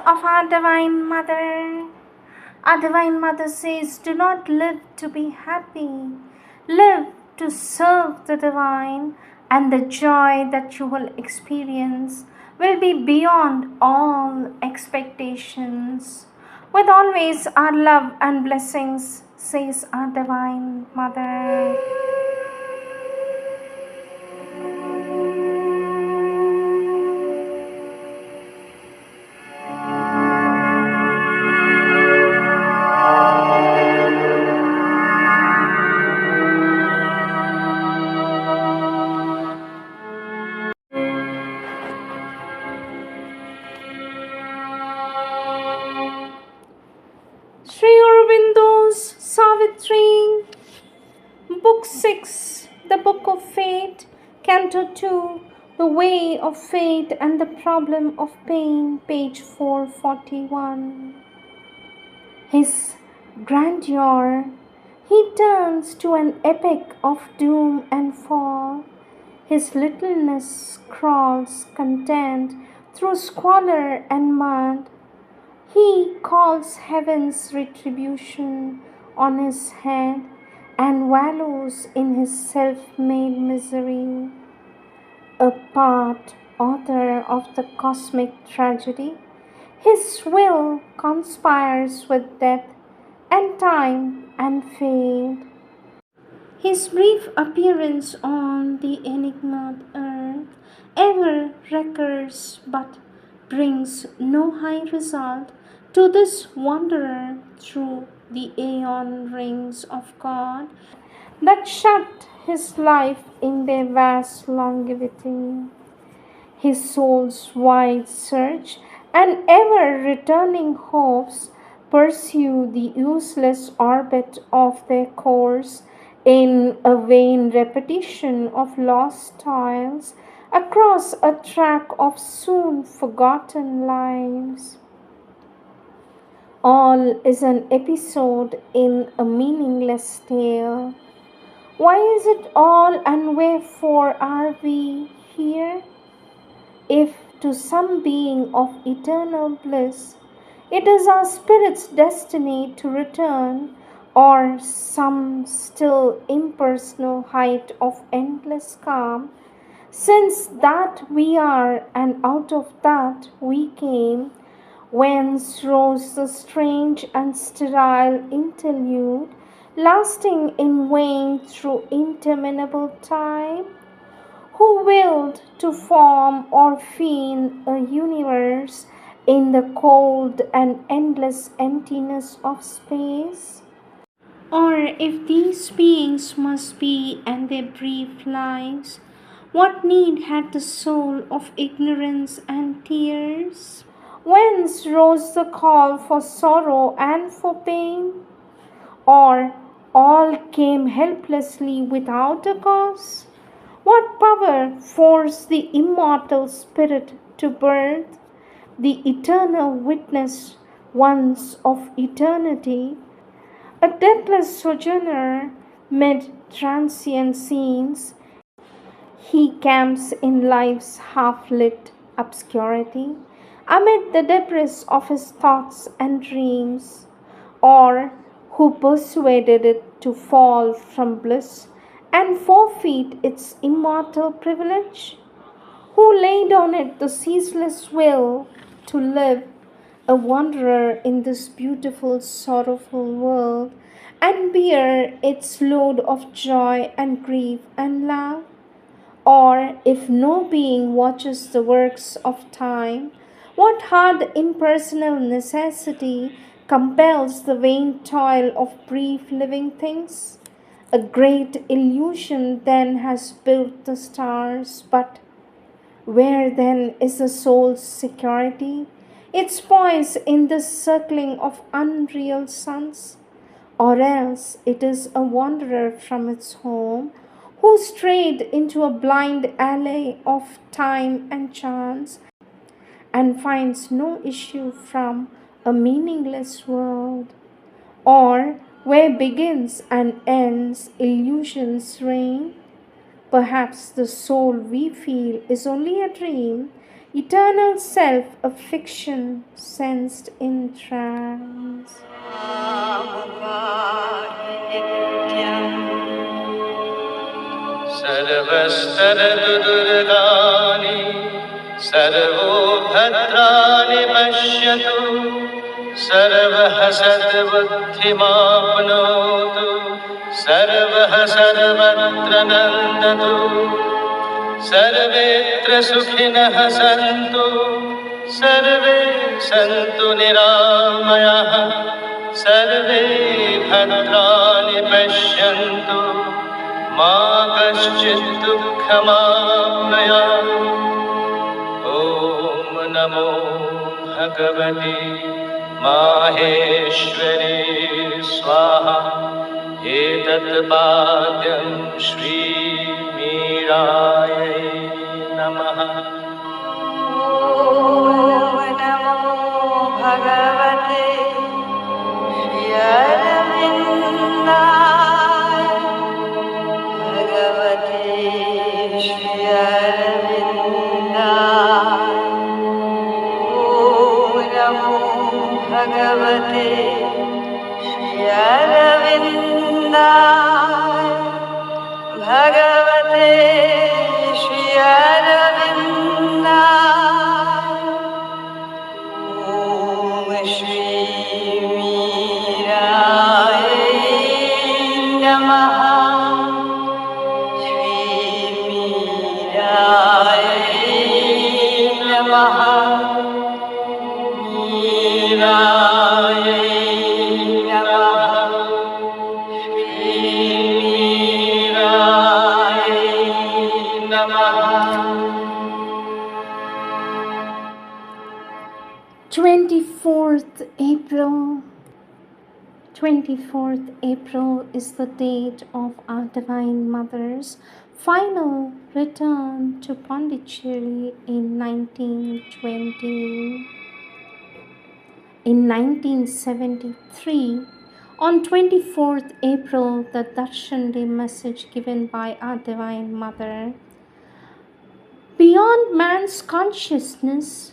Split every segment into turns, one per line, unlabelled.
of our Divine Mother. Our Divine Mother says, do not live to be happy. Live to serve the Divine, and the joy that you will experience will be beyond all expectations. With always our love and blessings, says our Divine Mother. Sri Aurobindo's Savitri, Book 6, The Book of Fate, Canto 2, The Way of Fate and the Problem of Pain, page 441. His grandeur, he turns to an epic of doom and fall. His littleness crawls content through squalor and mud. He calls heaven's retribution on his head and wallows in his self-made misery. A part author of the cosmic tragedy, his will conspires with death and time and fate. His brief appearance on the enigmaed earth ever recurs but brings no high result to this wanderer through the aeon rings of God that shut his life in their vast longevity. His soul's wide search and ever returning hopes pursue the useless orbit of their course in a vain repetition of lost toils across a track of soon forgotten lives. All is an episode in a meaningless tale. Why is it all, and wherefore are we here? If to some being of eternal bliss it is our spirit's destiny to return, or some still impersonal height of endless calm, since that we are, and out of that we came, whence rose the strange and sterile interlude, lasting in vain through interminable time? Who willed to form or feel a universe in the cold and endless emptiness of space? Or if these beings must be and their brief lives, what need had the soul of ignorance and tears? Whence rose the call for sorrow and for pain? Or all came helplessly without a cause? What power forced the immortal spirit to birth, the eternal witness once of eternity, a deathless sojourner mid transient scenes? He camps in life's half-lit obscurity, amid the debris of his thoughts and dreams, or who persuaded it to fall from bliss and forfeit its immortal privilege? Who laid on it the ceaseless will to live, a wanderer in this beautiful, sorrowful world, and bear its load of joy and grief and love? Or if no being watches the works of time, what hard impersonal necessity compels the vain toil of brief living things? A great illusion then has built the stars, but where then is the soul's security, its poise in this circling of unreal suns? Or else it is a wanderer from its home, who strayed into a blind alley of time and chance, and finds no issue from a meaningless world. Or where begins and ends illusion's reign? Perhaps the soul we feel is only a dream, eternal self a fiction sensed in trance.
सर्वस्तरदुर्गानि सर्वो भद्राणि पश्यतु सर्वः सद्बुद्धिमाप्नोतु सर्वः सर्वत्र नन्दतु सर्वेत्र सुखिनः सन्तु सर्वे सन्तु निरामयाः सर्वे भद्राणि पश्यन्तु मा कश्चित् दुःखमाप्नुयात् ॐ नमो भगवते माहेश्वरी स्वाहा एतत् पाद्यं श्रीमीरायै नमः ॐ नमो भगवते श्रीअरविन्दाय भगवते श्रीअरविन्दाय ॐ नमो भगवते श्रीअरविन्दाय भगवते श्रीअरविन्दाय ॐ श्रीमीराय नमः श्रीमीराय नमः मीराय नमः श्रीमीराय नमः
24th April. 24th April is the date of our Divine Mother's final return to Pondicherry in 1920. In 1973, on 24th April, the Darshan Day message given by our Divine Mother, beyond man's consciousness,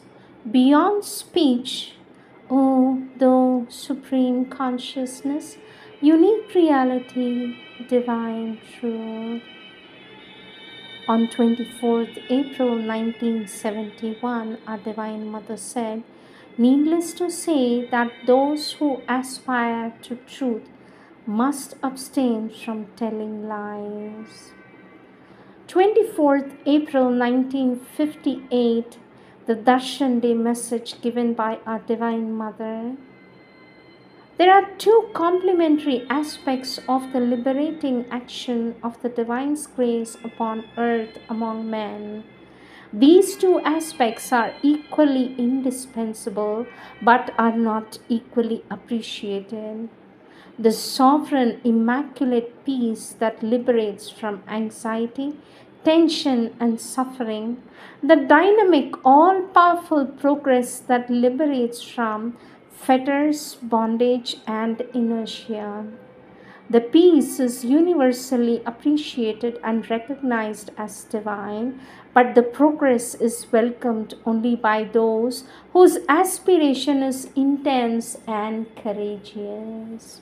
beyond speech, O thou supreme consciousness, unique reality, divine truth. On 24th April 1971, our Divine Mother said, needless to say that those who aspire to truth must abstain from telling lies. 24th April 1958, the Darshan Day message given by our Divine Mother. There are two complementary aspects of the liberating action of the Divine's grace upon earth among men. These two aspects are equally indispensable but are not equally appreciated. The sovereign, immaculate peace that liberates from anxiety, tension, and suffering, the dynamic, all-powerful progress that liberates from fetters, bondage, and inertia. The peace is universally appreciated and recognized as divine, but the progress is welcomed only by those whose aspiration is intense and courageous.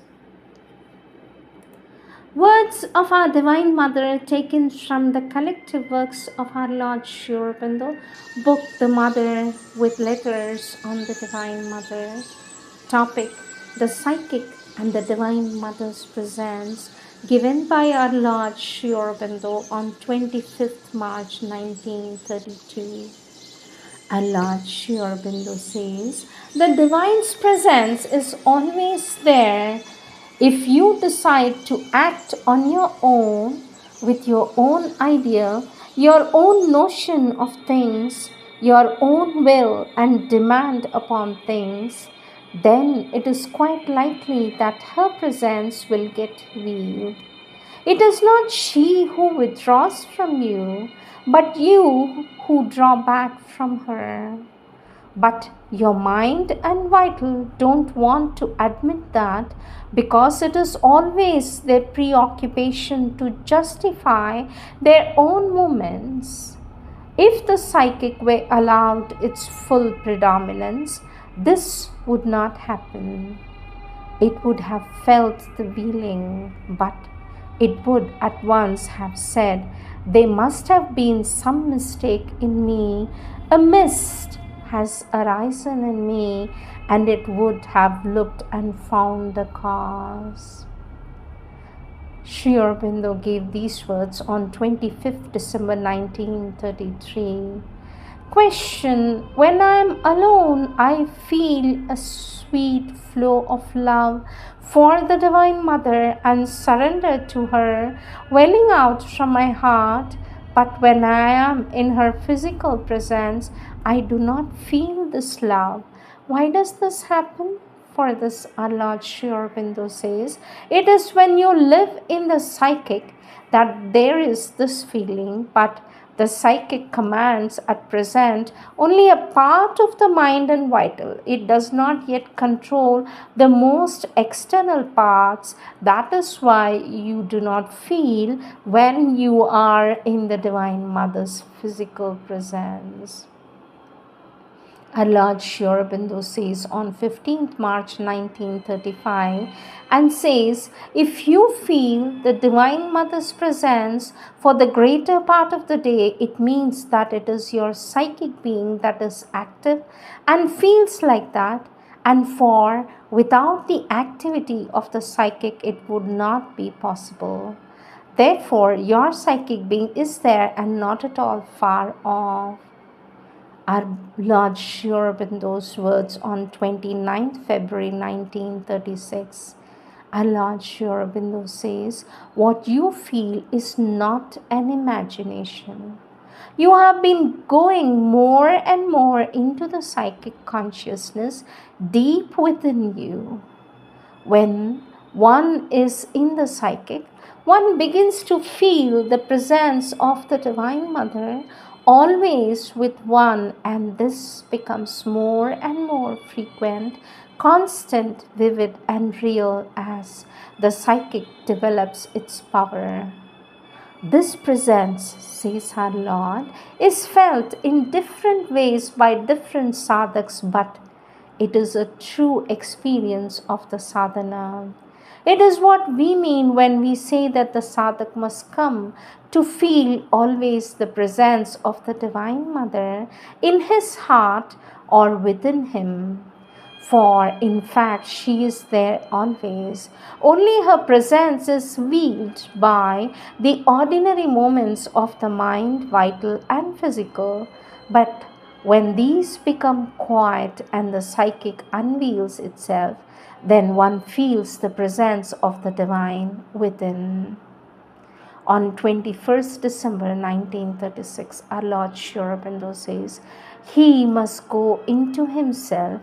Words of our Divine Mother taken from the collective works of our Lord Sri Aurobindo, book The Mother with Letters on the Divine Mother. Topic: The Psychic and the Divine Mother's Presence, given by our Lord Sri Aurobindo on 25th March 1932. Our Lord Sri Aurobindo says, the Divine's presence is always there if you decide to act on your own, with your own idea, your own notion of things, your own will and demand upon things, then it is quite likely that her presence will get weak. It is not she who withdraws from you, but you who draw back from her. But your mind and vital don't want to admit that, because it is always their preoccupation to justify their own movements. If the psychic were allowed its full predominance, this would not happen. It would have felt the feeling, but it would at once have said, "There must have been some mistake in me, a mist has arisen in me," and it would have looked and found the cause. Sri Aurobindo gave these words on 25th December 1933. Question: when I am alone, I feel a sweet flow of love for the Divine Mother and surrender to her, welling out from my heart. But when I am in her physical presence, I do not feel this love. Why does this happen? For this, our Lord Sri Aurobindo says, it is when you live in the psychic that there is this feeling, but the psychic commands at present only a part of the mind and vital. It does not yet control the most external parts. That is why you do not feel when you are in the Divine Mother's physical presence. Our Lord Sri Aurobindo says on 15th March 1935 and says, if you feel the Divine Mother's presence for the greater part of the day, it means that it is your psychic being that is active and feels like that. And for without the activity of the psychic, it would not be possible. Therefore, your psychic being is there and not at all far off. Our Lord Sri Aurobindo's words on 29th February 1936. Our Lord Sri Aurobindo says, what you feel is not an imagination. You have been going more and more into the psychic consciousness deep within you. When one is in the psychic, one begins to feel the presence of the Divine Mother always with one, and this becomes more and more frequent, constant, vivid, and real as the psychic develops its power. This presence, says our Lord, is felt in different ways by different sadhaks, but it is a true experience of the sadhana. It is what we mean when we say that the sadhak must come to feel always the presence of the Divine Mother in his heart or within him. For in fact, she is there always. Only her presence is veiled by the ordinary moments of the mind, vital and physical. But when these become quiet and the psychic unveils itself, then one feels the presence of the divine within. On 21st December 1936, our Lord Sri Aurobindo says, he must go into himself.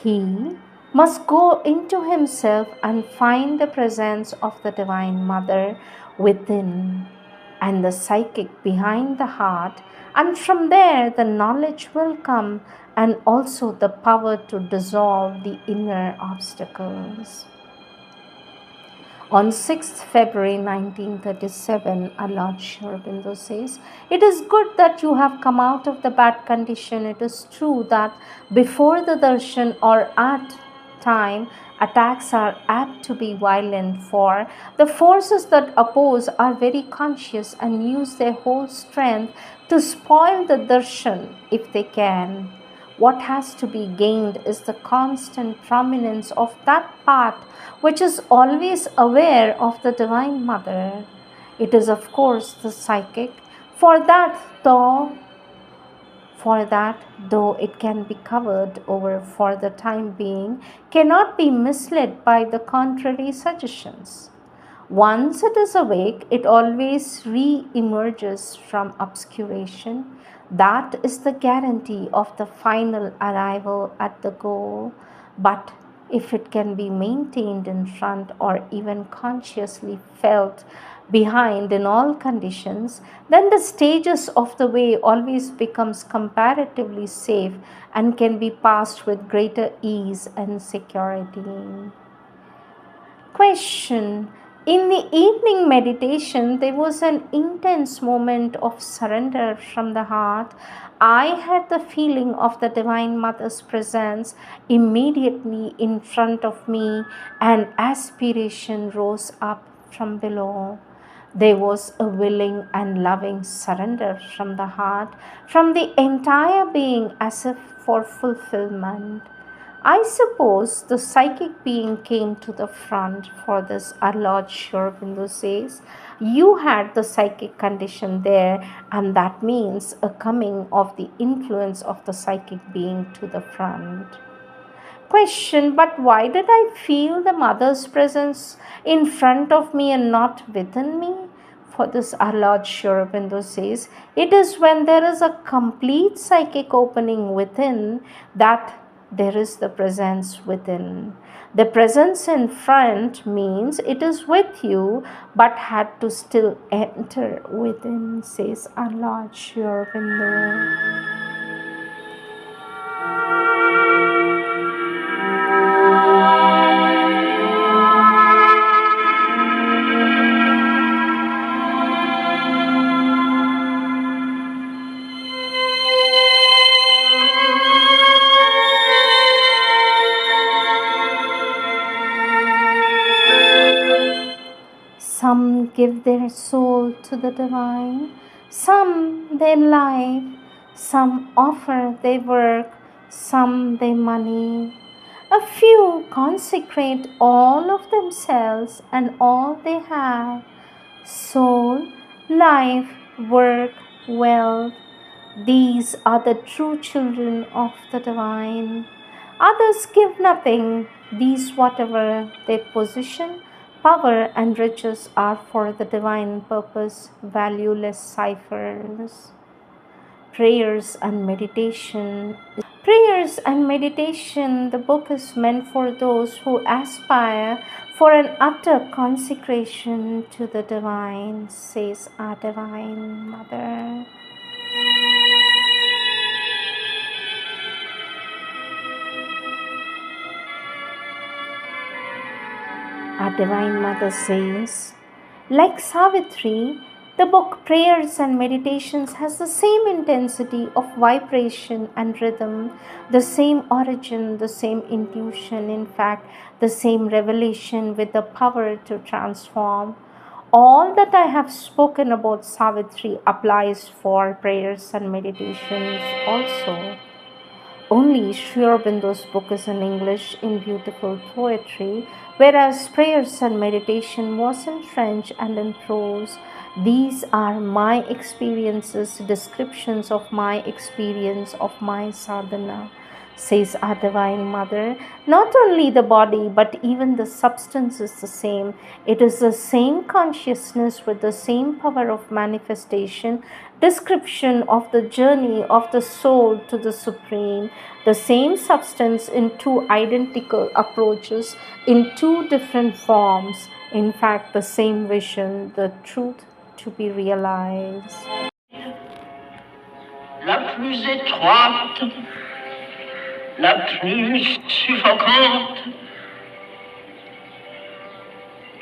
He must go into himself and find the presence of the Divine Mother within and the psychic behind the heart, and from there the knowledge will come and also the power to dissolve the inner obstacles. On 6th February 1937, our Lord Sri Aurobindo says, it is good that you have come out of the bad condition. It is true that before the darshan or at time, attacks are apt to be violent, for the forces that oppose are very conscious and use their whole strength to spoil the darshan if they can. What has to be gained is the constant prominence of that part which is always aware of the Divine Mother. It is, of course, the psychic. For that, though it can be covered over for the time being, cannot be misled by the contrary suggestions. Once it is awake, it always re-emerges from obscuration. That is the guarantee of the final arrival at the goal. But if it can be maintained in front or even consciously felt behind in all conditions, then the stages of the way always becomes comparatively safe and can be passed with greater ease and security. Question: In the evening meditation, there was an intense moment of surrender from the heart. I had the feeling of the Divine Mother's presence immediately in front of me, and aspiration rose up from below. There was a willing and loving surrender from the heart, from the entire being, as if for fulfillment. I suppose the psychic being came to the front for this. Our Lord Sri Aurobindo says, you had the psychic condition there, and that means a coming of the influence of the psychic being to the front. Question, but why did I feel the mother's presence in front of me and not within me? For this, our Lord Sri Aurobindo says, it is when there is a complete psychic opening within that there is the presence within. The presence in front means it is with you, but had to still enter within, says our Lord Sri Aurobindo. Some give their soul to the divine, some their life, some offer their work, some their money. A few consecrate all of themselves and all they have, soul, life, work, wealth. These are the true children of the divine. Others give nothing. These, whatever their position, power, and riches, are for the divine purpose, valueless ciphers. Prayers and meditation. Prayers and meditation, the book is meant for those who aspire for an utter consecration to the divine, says our Divine Mother. Our Divine Mother says, like Savitri, the book Prayers and Meditations has the same intensity of vibration and rhythm, the same origin, the same intuition, in fact, the same revelation with the power to transform. All that I have spoken about Savitri applies for prayers and meditations also. Only Sri Aurobindo's book is in English in beautiful poetry, whereas Prayers and Meditation was in French and in prose. These are my experiences, descriptions of my experience of my sadhana, says our Divine Mother. Not only the body, but even the substance is the same. It is the same consciousness with the same power of manifestation, description of the journey of the soul to the Supreme, the same substance in two identical approaches, in two different forms. In fact, the same vision, the truth to be realized.
La plus étroite, la plus suffocante,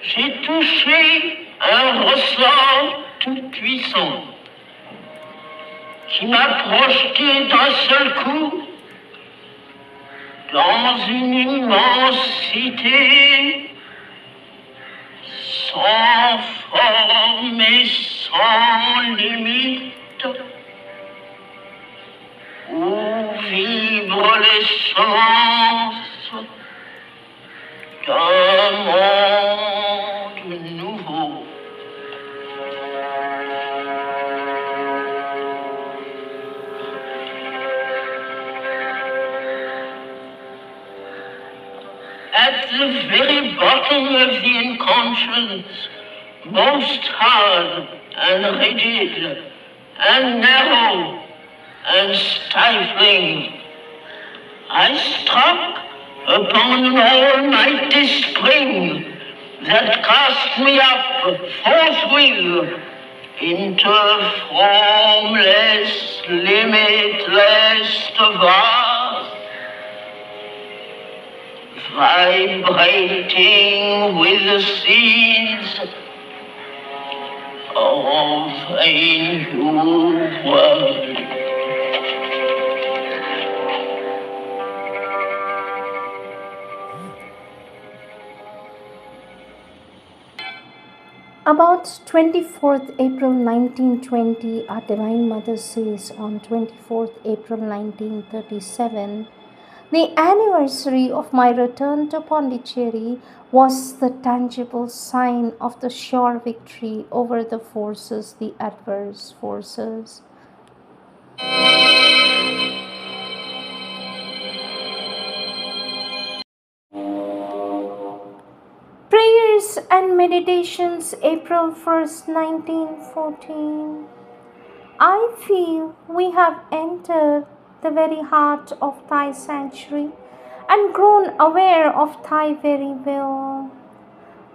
j'ai touché un ressort tout puissant qui m'a projeté d'un seul coup dans une immensité sans forme et sans limite, où vibrent les semences d'un monde nouveau. At the very bottom of the unconscious, most hard and rigid and narrow and stifling, I struck upon an almighty spring that cast me up forthwith into a formless, limitless, vast, vibrating with the seeds of a new world.
About 24th April 1920, our Divine Mother says on 24th April 1937, the anniversary of my return to Pondicherry was the tangible sign of the sure victory over the forces, the adverse forces. Prayers and Meditations, April 1st, 1914. I feel we have entered the very heart of Thy sanctuary and grown aware of Thy very will.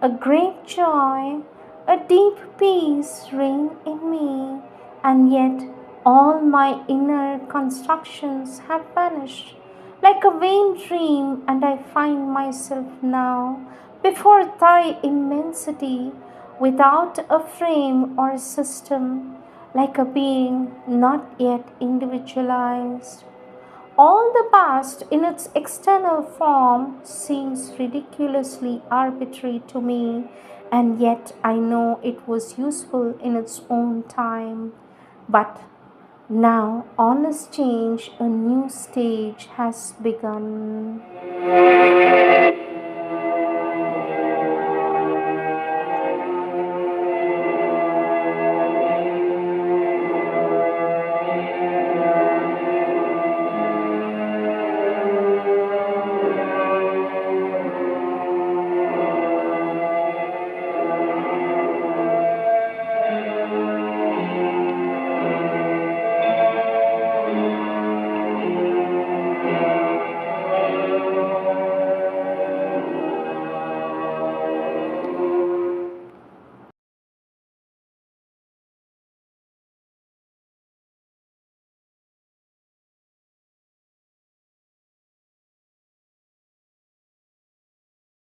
A great joy, a deep peace reign in me, and yet all my inner constructions have vanished like a vain dream, and I find myself now before Thy immensity, without a frame or system, like a being not yet individualized. All the past in its external form seems ridiculously arbitrary to me, and yet I know it was useful in its own time. But now all is changed, a new stage has begun.